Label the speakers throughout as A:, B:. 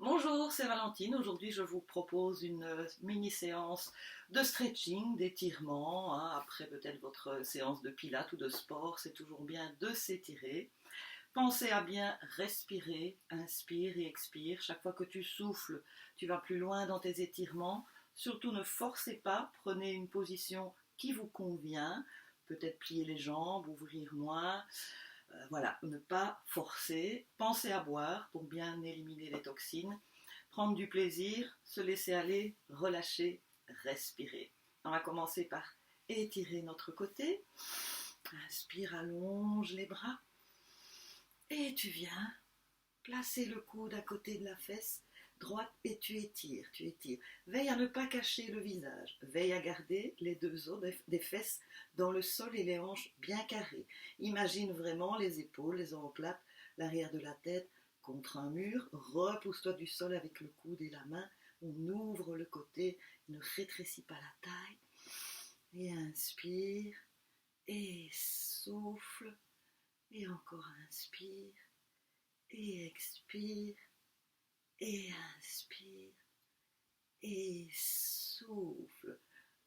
A: Bonjour, c'est Valentine. Aujourd'hui, je vous propose une mini-séance de stretching, d'étirement. Après peut-être votre séance de pilates ou de sport, c'est toujours bien de s'étirer. Pensez à bien respirer, inspire et expire. Chaque fois que tu souffles, tu vas plus loin dans tes étirements. Surtout ne forcez pas, prenez une position qui vous convient. Peut-être plier les jambes, ouvrir moins. Voilà, ne pas forcer. Pensez à boire pour bien éliminer les toxines. Prendre du plaisir, se laisser aller, relâcher, respirer. On va commencer par étirer notre côté. Inspire, allonge les bras. Et tu viens placer le coude à côté de la fesse droite et tu étires, tu étires. Veille à ne pas cacher le visage. Veille à garder les deux os des fesses dans le sol et les hanches bien carrées. Imagine vraiment les épaules, les omoplates, l'arrière de la tête contre un mur. Repousse-toi du sol avec le coude et la main. On ouvre le côté, ne rétrécis pas la taille. Et inspire et souffle. Et encore inspire et expire. Et inspire et souffle.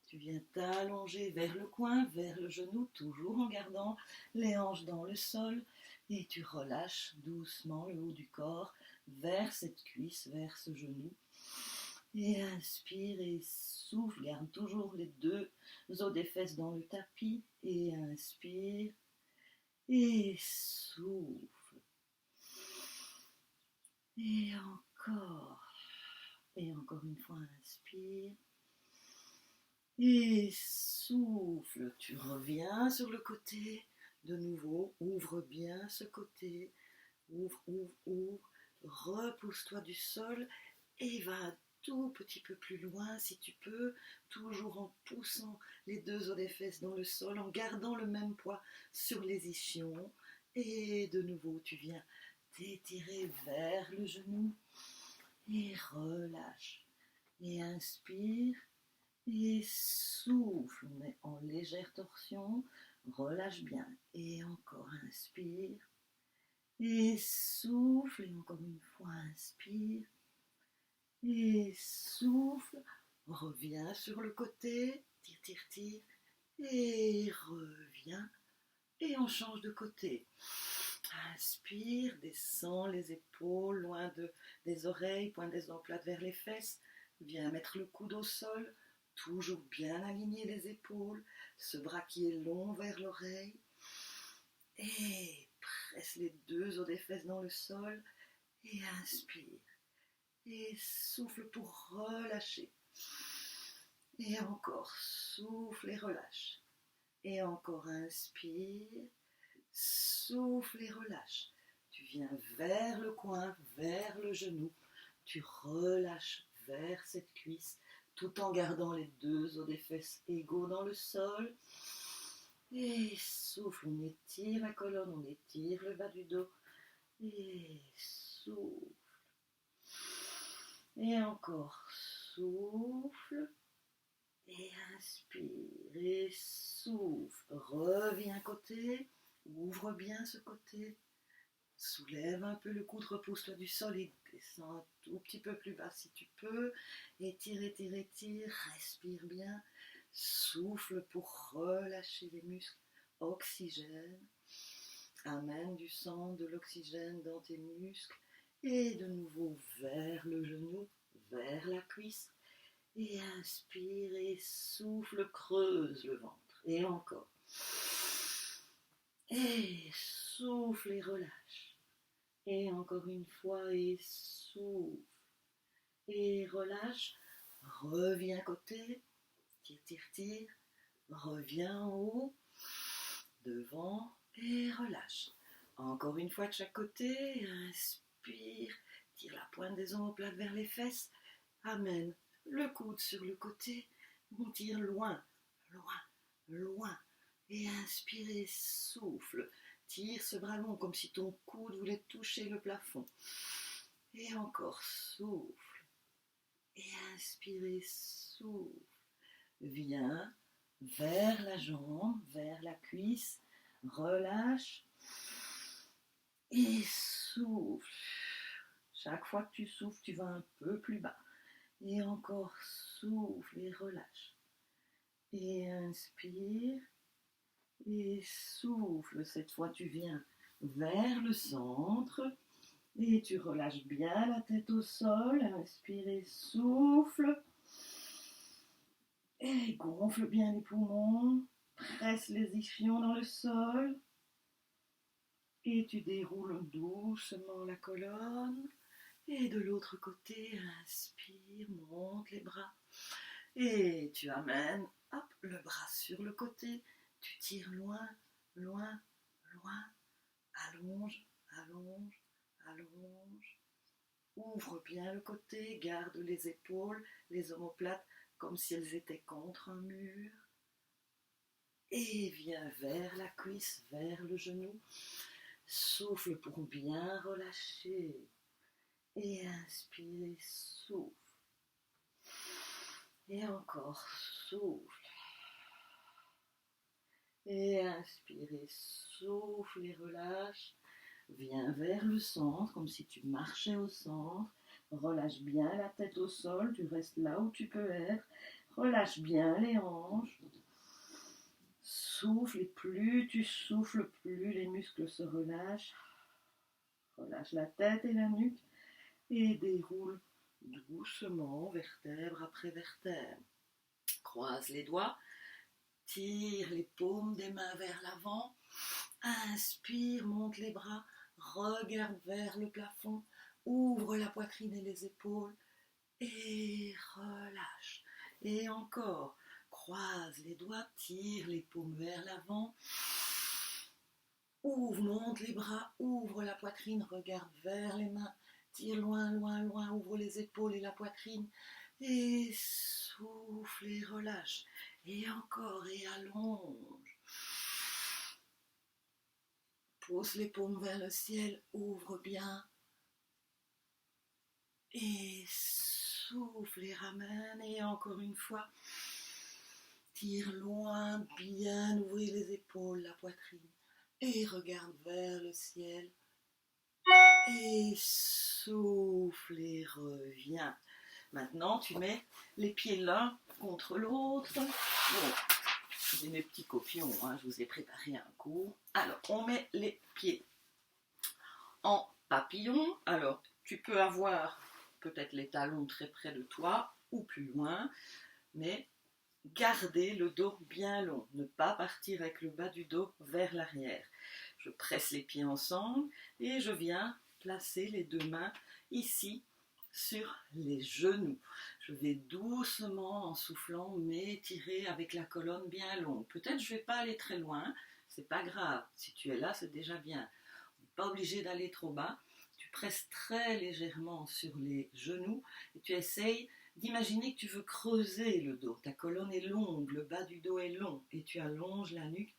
A: Tu viens t'allonger vers le coin, vers le genou, toujours en gardant les hanches dans le sol. Et tu relâches doucement le haut du corps vers cette cuisse, vers ce genou. Et inspire et souffle. Garde toujours les deux os des fesses dans le tapis. Et inspire et souffle. Et encore. Et encore une fois, inspire. Et souffle. Tu reviens sur le côté. De nouveau, ouvre bien ce côté. Ouvre, ouvre, ouvre. Repousse-toi du sol et va un tout petit peu plus loin si tu peux, toujours en poussant les deux os des fesses dans le sol, en gardant le même poids sur les ischions. Et de nouveau, tu viens t'étirer vers le genou et relâche. Et inspire et souffle. On est en légère torsion. Relâche bien. Et encore inspire. Et souffle. Et encore une fois inspire. Et souffle. Reviens sur le côté. Tire, tire, tire. Et reviens. Et on change de côté. Inspire, descends les épaules, loin des oreilles, pointe des omoplates vers les fesses. Viens mettre le coude au sol, toujours bien aligner les épaules, ce bras qui est long vers l'oreille. Et presse les deux os des fesses dans le sol et inspire. Et souffle pour relâcher. Et encore, souffle et relâche. Et encore, inspire. Souffle et relâche. Tu viens vers le coin, vers le genou. Tu relâches vers cette cuisse tout en gardant les deux os des fesses égaux dans le sol. Et souffle, on étire la colonne, on étire le bas du dos. Et souffle. Et encore, souffle. Et inspire et souffle. Reviens côté. Ouvre bien ce côté, soulève un peu le coude, repousse-toi du sol et descends un tout petit peu plus bas si tu peux. Étire, étire, étire, respire bien, souffle pour relâcher les muscles, oxygène, amène du sang, de l'oxygène dans tes muscles et de nouveau vers le genou, vers la cuisse et inspire et souffle, creuse le ventre et encore. Et souffle et relâche. Et encore une fois, et souffle. Et relâche. Reviens côté. Tire, tire, tire. Reviens en haut. Devant. Et relâche. Encore une fois de chaque côté. Inspire. Tire la pointe des omoplates vers les fesses. Amène le coude sur le côté. On tire loin, loin, loin. Et inspire et souffle. Tire ce bras long comme si ton coude voulait toucher le plafond. Et encore, souffle. Et inspire et souffle. Viens vers la jambe, vers la cuisse. Relâche. Et souffle. Chaque fois que tu souffles, tu vas un peu plus bas. Et encore, souffle et relâche. Et inspire et souffle. Cette fois, tu viens vers le centre et tu relâches bien la tête au sol. Inspire et souffle. Et gonfle bien les poumons. Presse les ischions dans le sol. Et tu déroules doucement la colonne. Et de l'autre côté, inspire, monte les bras. Et tu amènes le bras sur le côté. Tu tires loin, loin, loin. Allonge, allonge, allonge. Ouvre bien le côté. Garde les épaules, les omoplates comme si elles étaient contre un mur. Et viens vers la cuisse, vers le genou. Souffle pour bien relâcher. Et inspire, souffle. Et encore, souffle. Et inspire, souffle et relâche. Viens vers le centre, comme si tu marchais au centre. Relâche bien la tête au sol, tu restes là où tu peux être. Relâche bien les hanches. Souffle, et plus tu souffles, plus les muscles se relâchent. Relâche la tête et la nuque. Et déroule doucement, vertèbre après vertèbre. Croise les doigts, tire les paumes des mains vers l'avant, inspire, monte les bras, regarde vers le plafond, ouvre la poitrine et les épaules et relâche. Et encore, croise les doigts, tire les paumes vers l'avant, ouvre, monte les bras, ouvre la poitrine, regarde vers les mains, tire loin, loin, loin, ouvre les épaules et la poitrine, et souffle et relâche. Et encore, et allonge. Pousse les paumes vers le ciel, ouvre bien. Et souffle et ramène. Et encore une fois, tire loin, bien, ouvrir les épaules, la poitrine. Et regarde vers le ciel. Et souffle et reviens. Maintenant, tu mets les pieds l'un contre l'autre. Bon, j'ai mes petits copions, hein, je vous ai préparé un cours. Alors, on met les pieds en papillon. Alors, tu peux avoir peut-être les talons très près de toi ou plus loin, mais gardez le dos bien long. Ne pas partir avec le bas du dos vers l'arrière. Je presse les pieds ensemble et je viens placer les deux mains ici sur les genoux. Je vais doucement en soufflant m'étirer avec la colonne bien longue. Peut-être je ne vais pas aller très loin, c'est pas grave. Si tu es là, c'est déjà bien. On n'est pas obligé d'aller trop bas. Tu presses très légèrement sur les genoux et tu essayes d'imaginer que tu veux creuser le dos. Ta colonne est longue, le bas du dos est long et tu allonges la nuque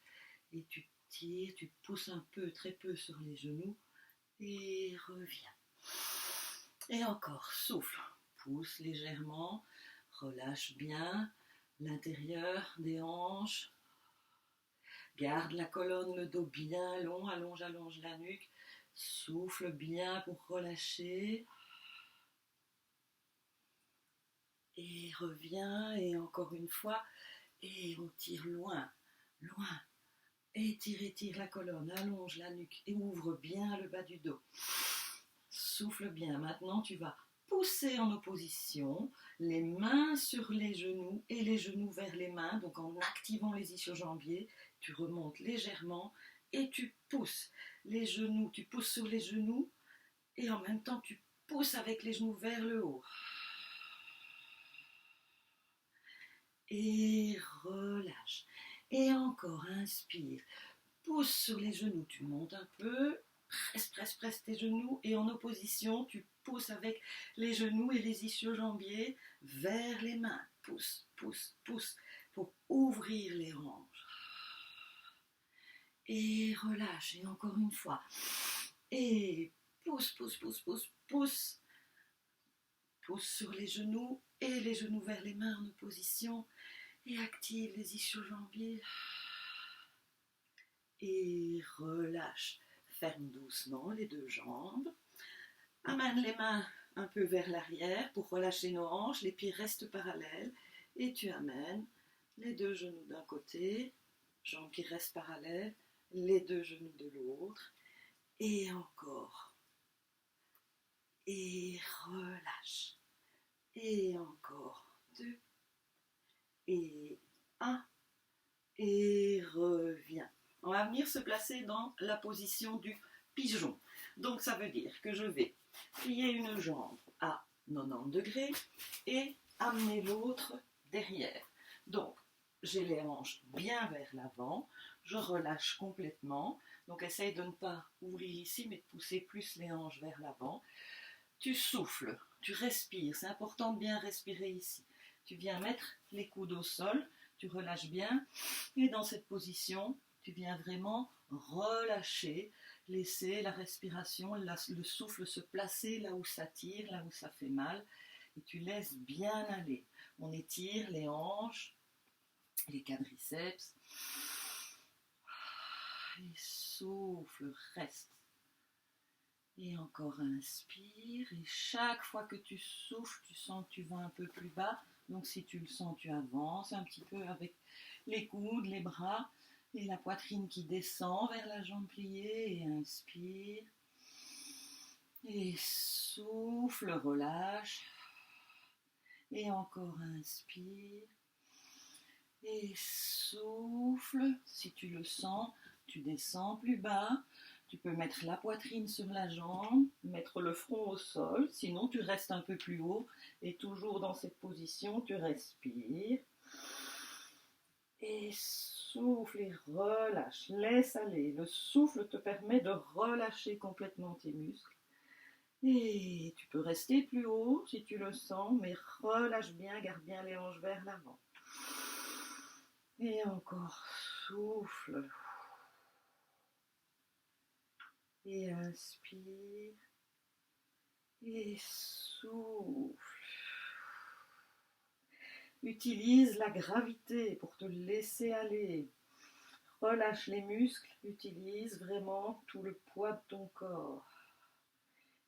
A: et tu tires, tu pousses un peu, très peu sur les genoux et reviens. Et encore, souffle, pousse légèrement, relâche bien l'intérieur des hanches, garde la colonne, le dos bien long, allonge, allonge la nuque, souffle bien pour relâcher. Et reviens, et encore une fois, et on tire loin, loin. Étire la colonne, allonge la nuque et ouvre bien le bas du dos. Souffle bien. Maintenant, tu vas pousser en opposition, les mains sur les genoux et les genoux vers les mains. Donc, en activant les ischio-jambiers, tu remontes légèrement et tu pousses les genoux. Tu pousses sur les genoux et en même temps, tu pousses avec les genoux vers le haut. Et relâche. Et encore, inspire. Pousse sur les genoux, tu montes un peu, presse tes genoux et en opposition, tu pousses avec les genoux et les ischio-jambiers vers les mains. Pousse, pousse, pousse pour ouvrir les hanches. Et relâche, et encore une fois. Et pousse, pousse, pousse, pousse, pousse. Pousse sur les genoux et les genoux vers les mains en opposition. Et active les ischio-jambiers. Et relâche. Ferme doucement les deux jambes. Amène les mains un peu vers l'arrière pour relâcher nos hanches, les pieds restent parallèles et tu amènes les deux genoux d'un côté, jambes qui restent parallèles, les deux genoux de l'autre et encore. Et relâche. Et encore 2 et 1 et reviens. On va venir se placer dans la position du pigeon. Donc ça veut dire que je vais plier une jambe à 90 degrés et amener l'autre derrière. Donc j'ai les hanches bien vers l'avant, je relâche complètement. Donc essaye de ne pas ouvrir ici mais de pousser plus les hanches vers l'avant. Tu souffles, tu respires, c'est important de bien respirer ici. Tu viens mettre les coudes au sol, tu relâches bien et dans cette position, tu viens vraiment relâcher, laisser la respiration, le souffle se placer là où ça tire, là où ça fait mal et tu laisses bien aller. On étire les hanches, les quadriceps et souffle, reste. Et encore inspire, et chaque fois que tu souffles, tu sens que tu vas un peu plus bas. Donc si tu le sens, tu avances un petit peu avec les coudes, les bras, et la poitrine qui descend vers la jambe pliée, et inspire. Et souffle, relâche. Et encore inspire. Et souffle, si tu le sens, tu descends plus bas. Tu peux mettre la poitrine sur la jambe, mettre le front au sol, sinon tu restes un peu plus haut et toujours dans cette position, tu respires. Et souffle et relâche, laisse aller. Le souffle te permet de relâcher complètement tes muscles. Et tu peux rester plus haut si tu le sens, mais relâche bien, garde bien les hanches vers l'avant. Et encore, souffle. Et inspire. Et souffle. Utilise la gravité pour te laisser aller. Relâche les muscles, utilise vraiment tout le poids de ton corps.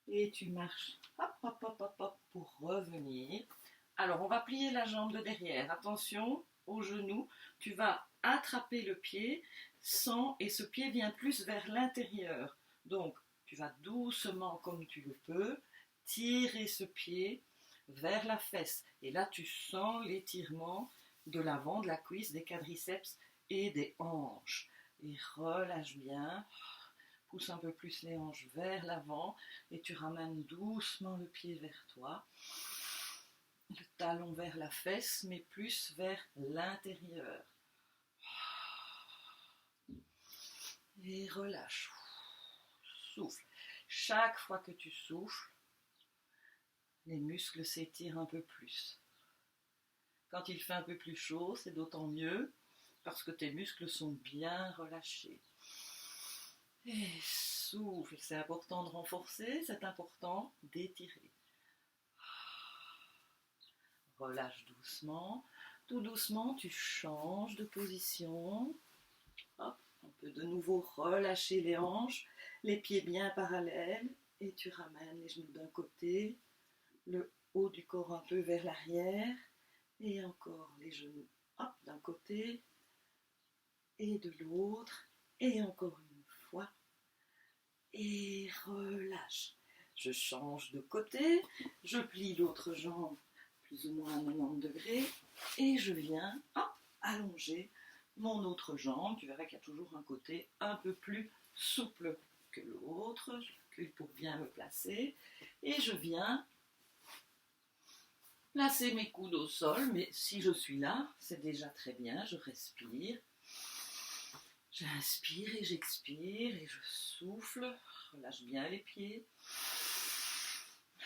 A: Et tu marches, hop, hop, hop, hop, hop, pour revenir. Alors, on va plier la jambe de derrière. Attention au genou. Tu vas attraper le pied et ce pied vient plus vers l'intérieur. Donc, tu vas doucement, comme tu le peux, tirer ce pied vers la fesse. Et là, tu sens l'étirement de l'avant, de la cuisse, des quadriceps et des hanches. Et relâche bien. Pousse un peu plus les hanches vers l'avant et tu ramènes doucement le pied vers toi. Le talon vers la fesse, mais plus vers l'intérieur. Et relâche. Souffle. Chaque fois que tu souffles, les muscles s'étirent un peu plus. Quand il fait un peu plus chaud, c'est d'autant mieux parce que tes muscles sont bien relâchés. Et souffle, c'est important de renforcer, c'est important d'étirer. Relâche doucement. Tout doucement, tu changes de position. Hop, on peut de nouveau relâcher les hanches, les pieds bien parallèles et tu ramènes les genoux d'un côté, le haut du corps un peu vers l'arrière et encore les genoux hop, d'un côté et de l'autre et encore une fois et relâche. Je change de côté, je plie l'autre jambe plus ou moins à 90 degrés et je viens allonger mon autre jambe. Tu verras qu'il y a toujours un côté un peu plus souple que l'autre. Je recule pour bien me placer et je viens placer mes coudes au sol, mais si je suis là, c'est déjà très bien. Je respire. J'inspire et j'expire et je souffle. Relâche bien les pieds.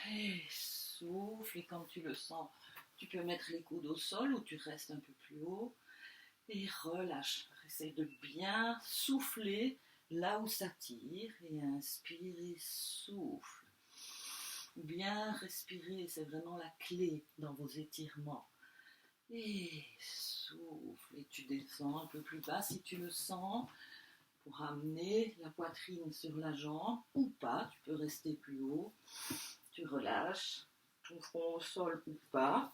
A: Et souffle. Et quand tu le sens, tu peux mettre les coudes au sol ou tu restes un peu plus haut. Et relâche. Essaye de bien souffler là où ça tire. Et inspire et souffle. Bien respirer, c'est vraiment la clé dans vos étirements. Et souffle. Et tu descends un peu plus bas si tu le sens. pour amener la poitrine sur la jambe ou pas, tu peux rester plus haut, tu relâches ton front au sol ou pas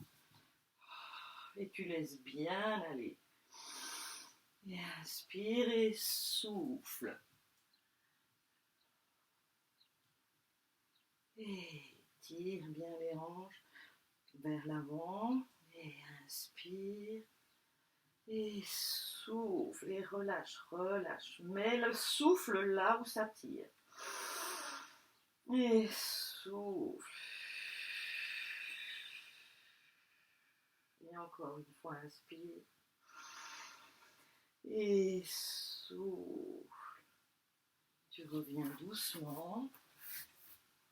A: et tu laisses bien aller. Et inspire et souffle. Et tire bien les hanches vers l'avant et inspire et souffle et relâche, relâche. Mets le souffle là où ça tire. Et souffle. Et encore une fois, inspire. Et souffle. Tu reviens doucement.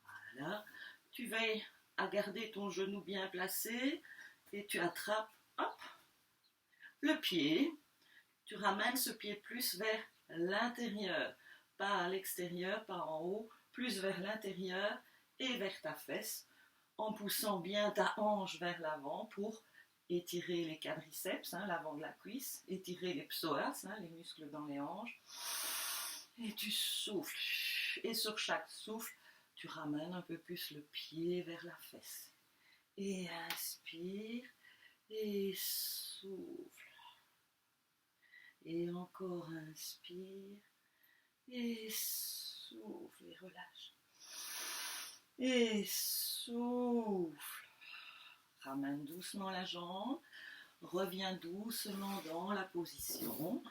A: Voilà. Tu veilles à garder ton genou bien placé et tu attrapes, hop, le pied. Tu ramènes ce pied plus vers l'intérieur, pas à l'extérieur, pas en haut, plus vers l'intérieur et vers ta fesse, en poussant bien ta hanche vers l'avant pour étirer les quadriceps, l'avant de la cuisse, étirer les psoas, les muscles dans les hanches. Et tu souffles. Et sur chaque souffle, tu ramènes un peu plus le pied vers la fesse. Et inspire et souffle. Et encore inspire et souffle et relâche. Et souffle. Ramène doucement la jambe. Reviens doucement dans la position.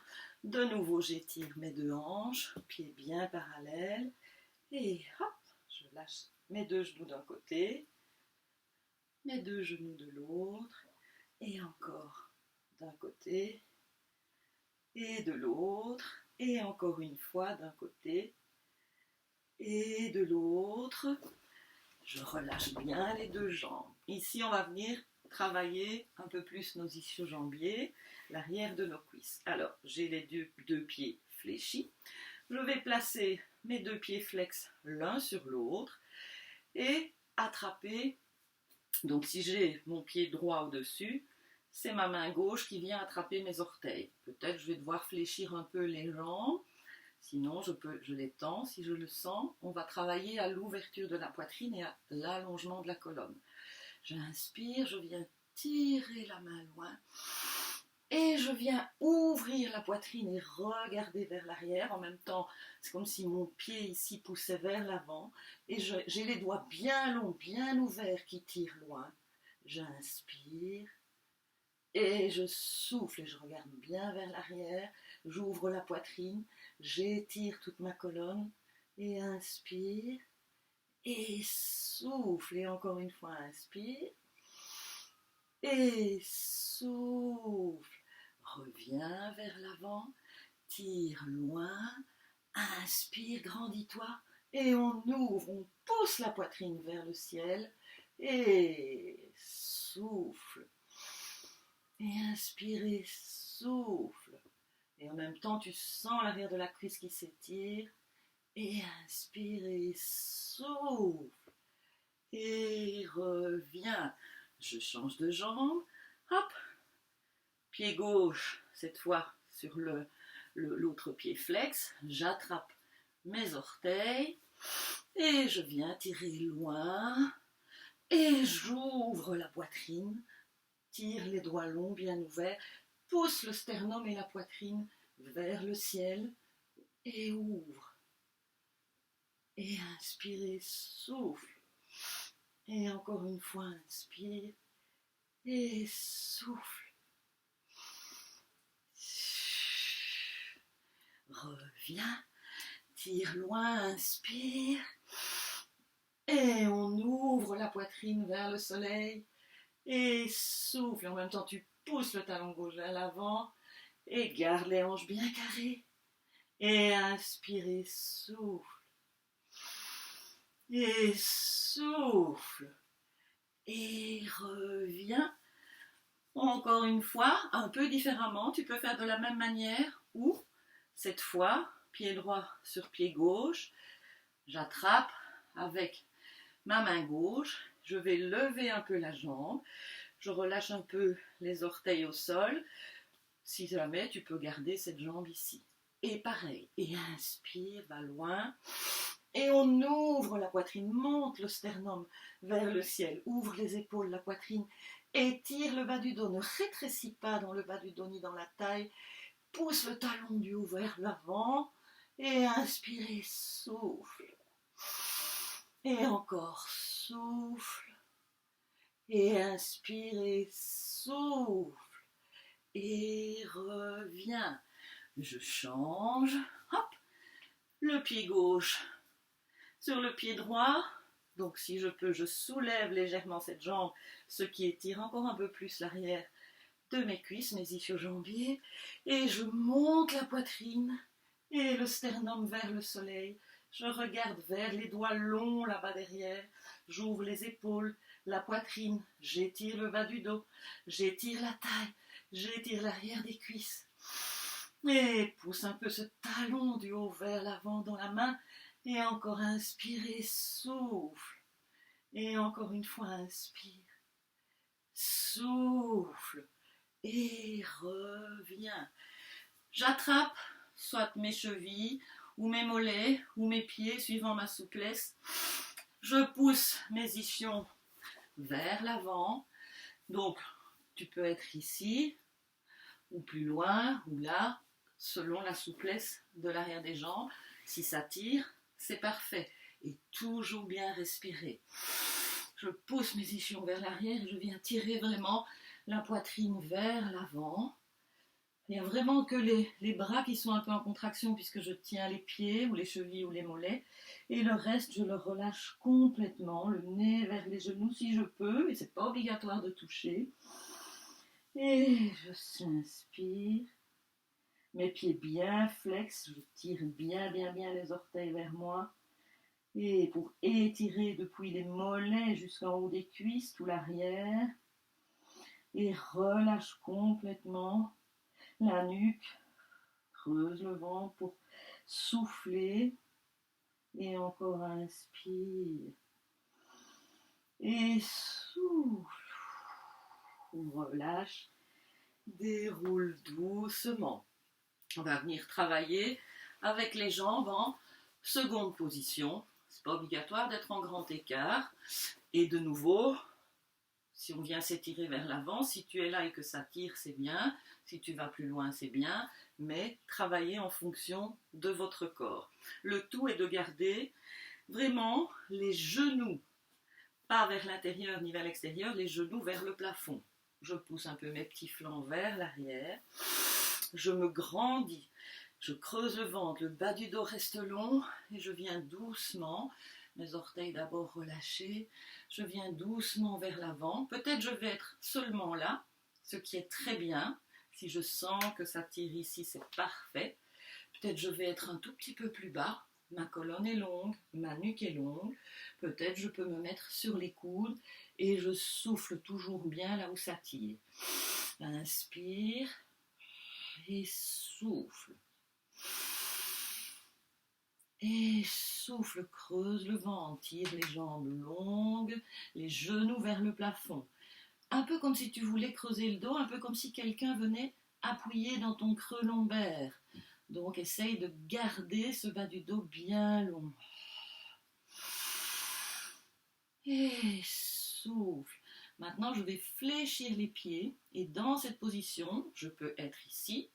A: De nouveau, j'étire mes deux hanches, pieds bien parallèles. Et hop, je lâche mes deux genoux d'un côté, mes deux genoux de l'autre, et encore d'un côté, et de l'autre, et encore une fois d'un côté, et de l'autre. Je relâche bien les deux jambes. Ici, on va venir travailler un peu plus nos ischio-jambiers, l'arrière de nos cuisses. Alors, j'ai les deux pieds fléchis. Je vais placer mes deux pieds flex l'un sur l'autre et attraper. Donc, si j'ai mon pied droit au-dessus, c'est ma main gauche qui vient attraper mes orteils. Peut-être je vais devoir fléchir un peu les jambes. Sinon, je les tends si je le sens. On va travailler à l'ouverture de la poitrine et à l'allongement de la colonne. J'inspire, je viens tirer la main loin. Et je viens ouvrir la poitrine et regarder vers l'arrière. En même temps, c'est comme si mon pied ici poussait vers l'avant. Et j'ai les doigts bien longs, bien ouverts qui tirent loin. J'inspire. Et je souffle et je regarde bien vers l'arrière. J'ouvre la poitrine. J'étire toute ma colonne. Et inspire. Et souffle. Et encore une fois, inspire. Et souffle. Reviens vers l'avant. Tire loin. Inspire, grandis-toi. Et on ouvre, on pousse la poitrine vers le ciel. Et souffle. Et inspire et souffle. Et en même temps, tu sens l'arrière de la cuisse qui s'étire. Et inspire et souffle. Et reviens. Je change de jambe. Hop. Pied gauche, cette fois sur l'autre pied flex. J'attrape mes orteils. Et je viens tirer loin. Et j'ouvre la poitrine. Tire les doigts longs, bien ouverts. Pousse le sternum et la poitrine vers le ciel. Et ouvre. Et inspire et souffle. Et encore une fois, inspire. Et souffle. Reviens. Tire loin, inspire. Et on ouvre la poitrine vers le soleil. Et souffle. En même temps, tu pousses le talon gauche vers l'avant. Et garde les hanches bien carrées. Et inspire et souffle. Et souffle. Et reviens. Encore une fois, un peu différemment. Tu peux faire de la même manière ou, cette fois, pied droit sur pied gauche. J'attrape avec ma main gauche. Je vais lever un peu la jambe. Je relâche un peu les orteils au sol. Si jamais, tu peux garder cette jambe ici. Et pareil, et inspire, va loin. Et on ouvre la poitrine, monte le sternum vers le ciel, ouvre les épaules, la poitrine, étire le bas du dos, ne rétrécis pas dans le bas du dos ni dans la taille, pousse le talon du haut vers l'avant, et inspire et souffle. Et encore, souffle. Et inspire et souffle. Et reviens. Je change. Hop. Le pied gauche sur le pied droit. Donc si je peux, je soulève légèrement cette jambe, ce qui étire encore un peu plus l'arrière de mes cuisses, mes ischio-jambiers. Et je monte la poitrine et le sternum vers le soleil. Je regarde vers les doigts longs là-bas derrière. J'ouvre les épaules, la poitrine. J'étire le bas du dos. J'étire la taille. J'étire l'arrière des cuisses. Et pousse un peu ce talon du haut vers l'avant dans la main. Et encore inspire et souffle. Et encore une fois inspire. Souffle. Et reviens. J'attrape soit mes chevilles ou mes mollets ou mes pieds suivant ma souplesse. Je pousse mes ischions vers l'avant. Donc tu peux être ici ou plus loin ou là selon la souplesse de l'arrière des jambes. Si ça tire, c'est parfait. Et toujours bien respirer. Je pousse mes ischions vers l'arrière et je viens tirer vraiment la poitrine vers l'avant. Il n'y a vraiment que les bras qui sont un peu en contraction puisque je tiens les pieds ou les chevilles ou les mollets. Et le reste, je le relâche complètement, le nez vers les genoux si je peux. Et ce n'est pas obligatoire de toucher. Et je s'inspire. Mes pieds bien flex, je tire bien les orteils vers moi. Et pour étirer depuis les mollets jusqu'en haut des cuisses, tout l'arrière. Et relâche complètement la nuque. Creuse le ventre pour souffler. Et encore inspire. Et souffle. On relâche. Déroule doucement. On va venir travailler avec les jambes en seconde position. C'est pas obligatoire d'être en grand écart. Et de nouveau, si on vient s'étirer vers l'avant, si tu es là et que ça tire, c'est bien. Si tu vas plus loin, c'est bien. Mais travaillez en fonction de votre corps. Le tout est de garder vraiment les genoux, pas vers l'intérieur ni vers l'extérieur, les genoux vers le plafond. Je pousse un peu mes petits flancs vers l'arrière. Je me grandis. Je creuse le ventre, le bas du dos reste long et je viens doucement, mes orteils d'abord relâchés, je viens doucement vers l'avant. Peut-être je vais être seulement là, ce qui est très bien. Si je sens que ça tire ici, c'est parfait. Peut-être je vais être un tout petit peu plus bas, ma colonne est longue, ma nuque est longue. Peut-être je peux me mettre sur les coudes et je souffle toujours bien là où ça tire. Inspire et souffle. Et souffle, creuse le ventre, tire les jambes longues, les genoux vers le plafond. Un peu comme si tu voulais creuser le dos, un peu comme si quelqu'un venait appuyer dans ton creux lombaire. Donc essaye de garder ce bas du dos bien long. Et souffle. Maintenant, je vais fléchir les pieds et dans cette position, je peux être ici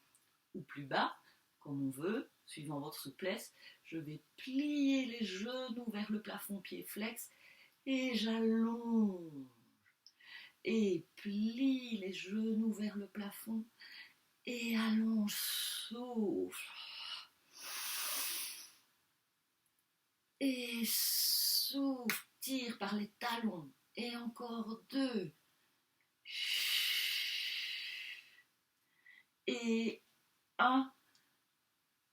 A: ou plus bas, comme on veut, suivant votre souplesse. Je vais plier les genoux vers le plafond, pied flex, et j'allonge. Et plie les genoux vers le plafond, et allonge, souffle. Et souffle, tire par les talons, et encore 2. Et 1.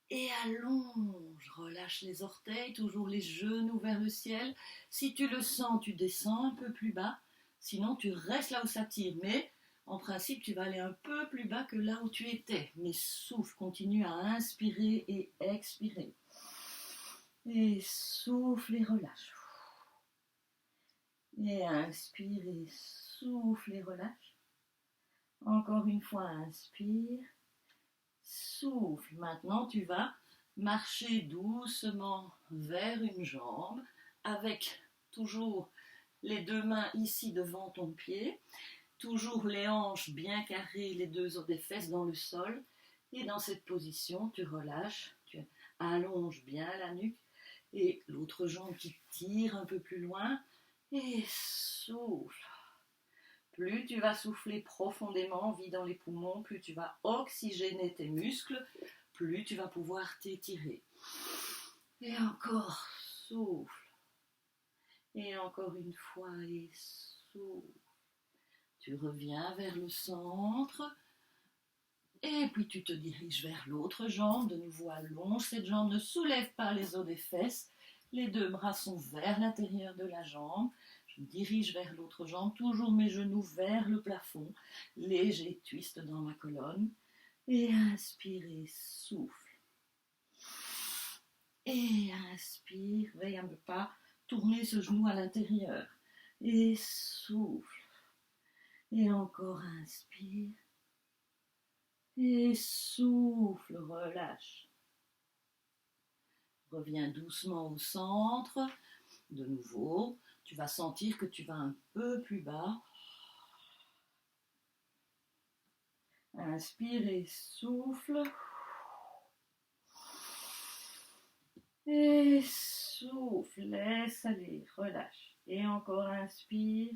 A: Et allonge, relâche les orteils, toujours les genoux vers le ciel. Si tu le sens, tu descends un peu plus bas. Sinon, tu restes là où ça tire. Mais en principe, tu vas aller un peu plus bas que là où tu étais. Mais souffle, continue à inspirer et expirer. Et souffle et relâche. Et inspire et souffle et relâche. Encore une fois, inspire. souffle. Maintenant, tu vas marcher doucement vers une jambe avec toujours les deux mains ici devant ton pied, toujours les hanches bien carrées, les deux os des fesses dans le sol. Et dans cette position, tu relâches, tu allonges bien la nuque et l'autre jambe qui tire un peu plus loin et souffle. Plus tu vas souffler profondément, vidant les poumons, plus tu vas oxygéner tes muscles, plus tu vas pouvoir t'étirer. Et encore, souffle. Et encore une fois, et souffle. Tu reviens vers le centre. Et puis tu te diriges vers l'autre jambe. De nouveau, allonge cette jambe. Ne soulève pas les os des fesses. Les deux bras sont vers l'intérieur de la jambe. Je me dirige vers l'autre jambe. Toujours mes genoux vers le plafond. Léger twist dans ma colonne. Et inspire et souffle. Et inspire, veille à ne pas tourner ce genou à l'intérieur. Et souffle. Et encore inspire. Et souffle, relâche. Reviens doucement au centre. De nouveau, tu vas sentir que tu vas un peu plus bas. Inspire et souffle. Et souffle, laisse aller, relâche. Et encore inspire,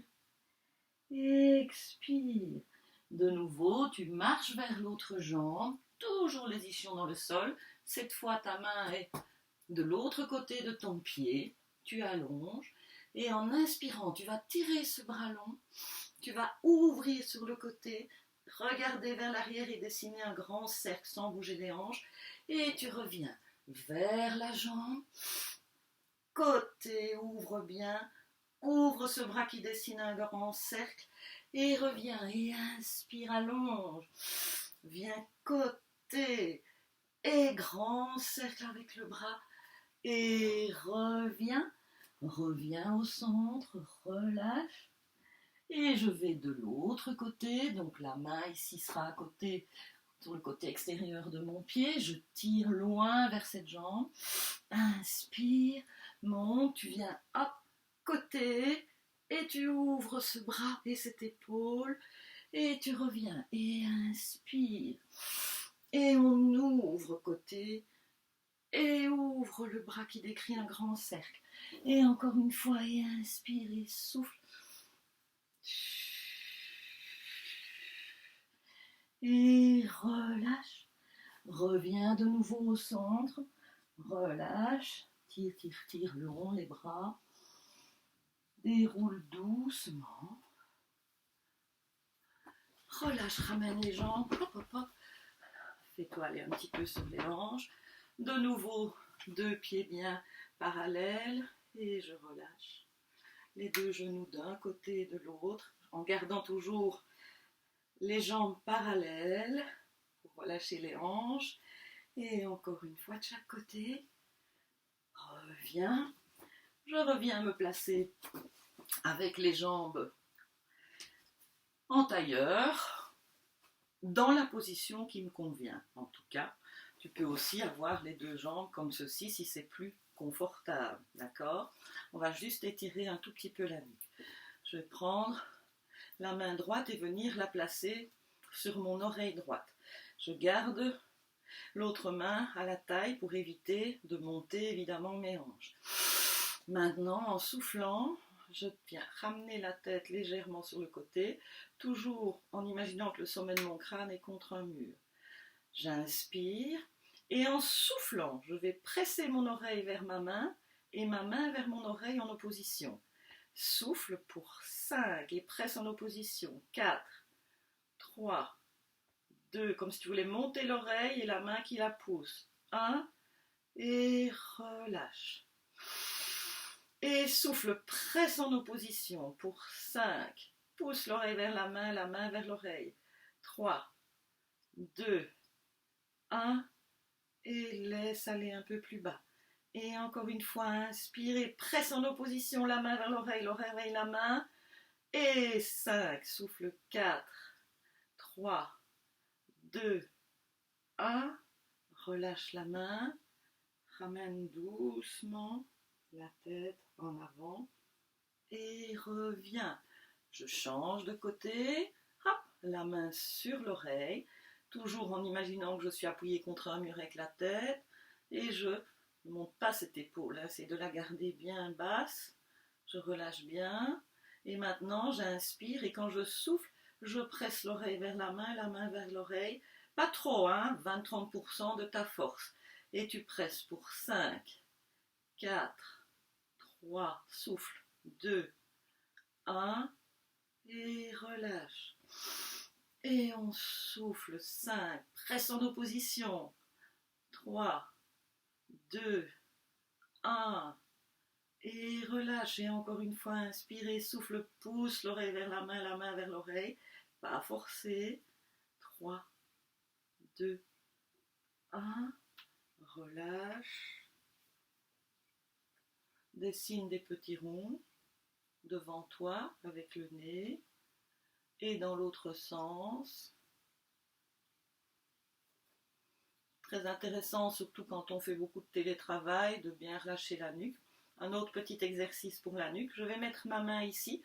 A: expire. De nouveau, tu marches vers l'autre jambe, toujours les ischions dans le sol. Cette fois, ta main est de l'autre côté de ton pied. Tu allonges. Et en inspirant, tu vas tirer ce bras long. Tu vas ouvrir sur le côté, regarder vers l'arrière et dessiner un grand cercle sans bouger les hanches. Et tu reviens vers la jambe, côté, ouvre bien, ouvre ce bras qui dessine un grand cercle et reviens et inspire, allonge, viens côté et grand cercle avec le bras et reviens au centre, relâche et je vais de l'autre côté, donc la main ici sera à côté sur le côté extérieur de mon pied, je tire loin vers cette jambe, inspire, monte, tu viens hop, côté, et tu ouvres ce bras et cette épaule, et tu reviens, et inspire, et on ouvre côté, et ouvre le bras qui décrit un grand cercle, et encore une fois, et inspire, et souffle, et relâche, reviens de nouveau au centre, relâche, tire, tire, tire, long les bras, déroule doucement, relâche, ramène les jambes, hop, hop, hop, fais-toi aller un petit peu sur les hanches, de nouveau, deux pieds bien parallèles, et je relâche les deux genoux d'un côté et de l'autre, en gardant toujours les jambes parallèles, pour relâcher les hanches, et encore une fois de chaque côté, reviens, je reviens me placer avec les jambes en tailleur, dans la position qui me convient. En tout cas, tu peux aussi avoir les deux jambes comme ceci si c'est plus confortable, d'accord? On va juste étirer un tout petit peu la nuque. Je vais prendre la main droite et venir la placer sur mon oreille droite. Je garde l'autre main à la taille pour éviter de monter évidemment mes hanches. Maintenant, en soufflant, je viens ramener la tête légèrement sur le côté, toujours en imaginant que le sommet de mon crâne est contre un mur. J'inspire et en soufflant, je vais presser mon oreille vers ma main et ma main vers mon oreille en opposition. Souffle pour 5 et presse en opposition. 4, 3, 2, comme si tu voulais monter l'oreille et la main qui la pousse. 1 et relâche. Et souffle, presse en opposition pour 5. Pousse l'oreille vers la main vers l'oreille. 3, 2, 1 et laisse aller un peu plus bas. Et encore une fois, inspire et presse en opposition la main vers l'oreille, l'oreille, la main. Et 5, souffle 4, 3, 2, 1, relâche la main, ramène doucement la tête en avant et reviens. Je change de côté, hop, la main sur l'oreille, toujours en imaginant que je suis appuyée contre un mur avec la tête, et je ne monte pas cette épaule, c'est de la garder bien basse, je relâche bien, et maintenant j'inspire, et quand je souffle, je presse l'oreille vers la main vers l'oreille, pas trop, 20-30% de ta force, et tu presses pour 5, 4, 3, souffle, 2, 1, et relâche. Et on souffle 5, presse en opposition. 3, 2, 1. Et relâche. Et encore une fois, inspirez, souffle, pousse l'oreille vers la main vers l'oreille. Pas forcer. 3, 2, 1. Relâche. Dessine des petits ronds devant toi avec le nez. Et dans l'autre sens. Très intéressant, surtout quand on fait beaucoup de télétravail, de bien relâcher la nuque. Un autre petit exercice pour la nuque. Je vais mettre ma main ici,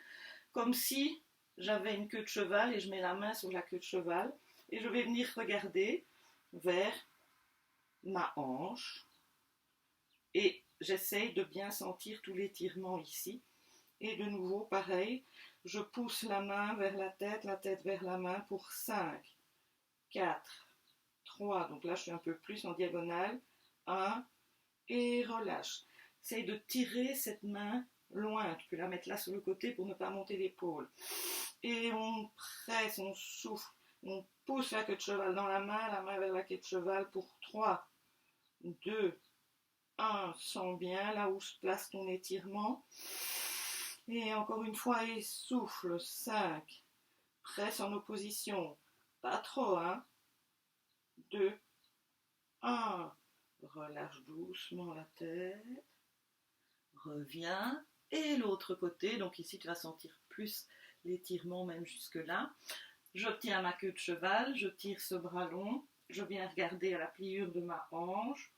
A: comme si j'avais une queue de cheval et je mets la main sur la queue de cheval. Et je vais venir regarder vers ma hanche. Et j'essaye de bien sentir tout l'étirement ici. Et de nouveau, pareil, je pousse la main vers la tête vers la main pour 5, 4, 3. Donc là, je suis un peu plus en diagonale. 1, et relâche. Essaye de tirer cette main loin. Tu peux la mettre là sur le côté pour ne pas monter l'épaule. Et on presse, on souffle. On pousse la queue de cheval dans la main vers la queue de cheval pour 3, 2, 1. Sens bien là où se place ton étirement. Et encore une fois, et souffle. 5. Presse en opposition. Pas trop, 2, 1. Relâche doucement la tête. Reviens. Et l'autre côté. Donc ici, tu vas sentir plus l'étirement même jusque là. Je tiens ma queue de cheval. Je tire ce bras long. Je viens regarder à la pliure de ma hanche.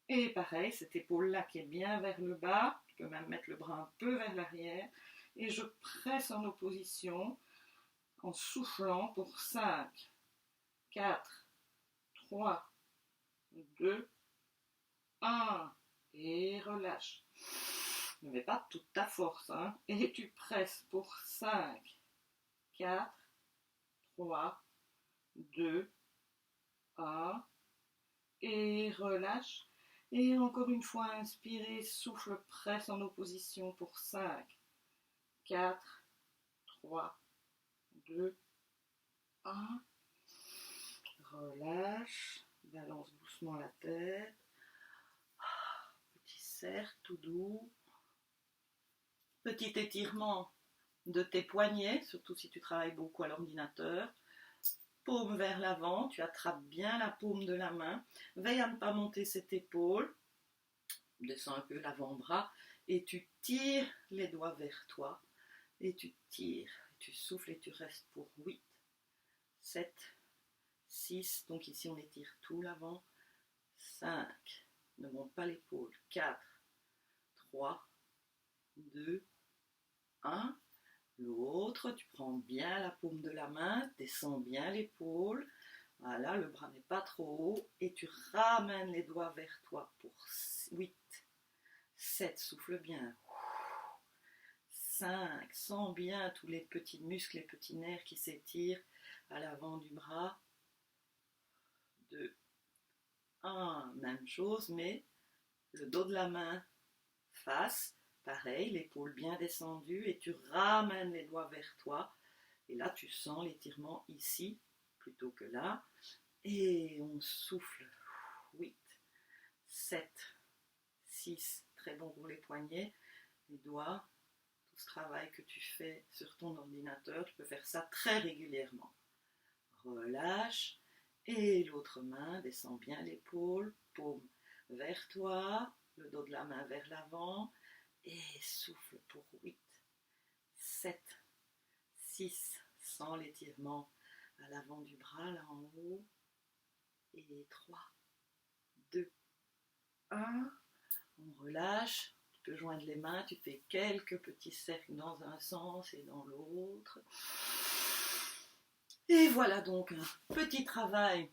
A: Et pareil, cette épaule-là qui est bien vers le bas. Tu peux même mettre le bras un peu vers l'arrière. Et je presse en opposition en soufflant pour 5, 4, 3, 2, 1. Et relâche. Ne mets pas toute ta force. Et tu presses pour 5, 4, 3, 2, 1. Et relâche. Et encore une fois, inspirez, souffle, presse en opposition pour 5, 4, 3, 2, 1. Relâche. Balance doucement la tête. Petit cercle tout doux. Petit étirement de tes poignets, surtout si tu travailles beaucoup à l'ordinateur. Paume vers l'avant, tu attrapes bien la paume de la main. Veille à ne pas monter cette épaule. Descends un peu l'avant-bras et tu tires les doigts vers toi. Et tu tires, tu souffles et tu restes pour 8, 7, 6. Donc ici on étire tout l'avant. 5, ne monte pas l'épaule. 4, 3, 2, 1. L'autre, tu prends bien la paume de la main, descends bien l'épaule. Voilà, le bras n'est pas trop haut. Et tu ramènes les doigts vers toi pour 8, 7, souffle bien. 5, sens bien tous les petits muscles, les petits nerfs qui s'étirent à l'avant du bras. 2, 1, même chose, mais le dos de la main face. Pareil, l'épaule bien descendue et tu ramènes les doigts vers toi. Et là, tu sens l'étirement ici plutôt que là. Et on souffle. 8, 7, 6. Très bon pour les poignets, les doigts. Tout ce travail que tu fais sur ton ordinateur, tu peux faire ça très régulièrement. Relâche. Et l'autre main, descend bien l'épaule. Paume vers toi. Le dos de la main vers l'avant. Et souffle pour 8, 7, 6, sans l'étirement à l'avant du bras, là en haut. Et 3, 2, 1. On relâche. Tu peux joindre les mains. Tu fais quelques petits cercles dans un sens et dans l'autre. Et voilà donc un petit travail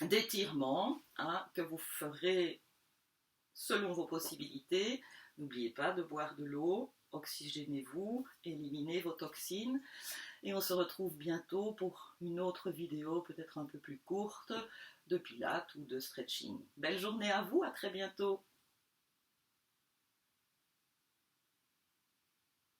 A: d'étirement que vous ferez selon vos possibilités. N'oubliez pas de boire de l'eau, oxygénez-vous, éliminez vos toxines. Et on se retrouve bientôt pour une autre vidéo, peut-être un peu plus courte, de pilates ou de stretching. Belle journée à vous, à très bientôt.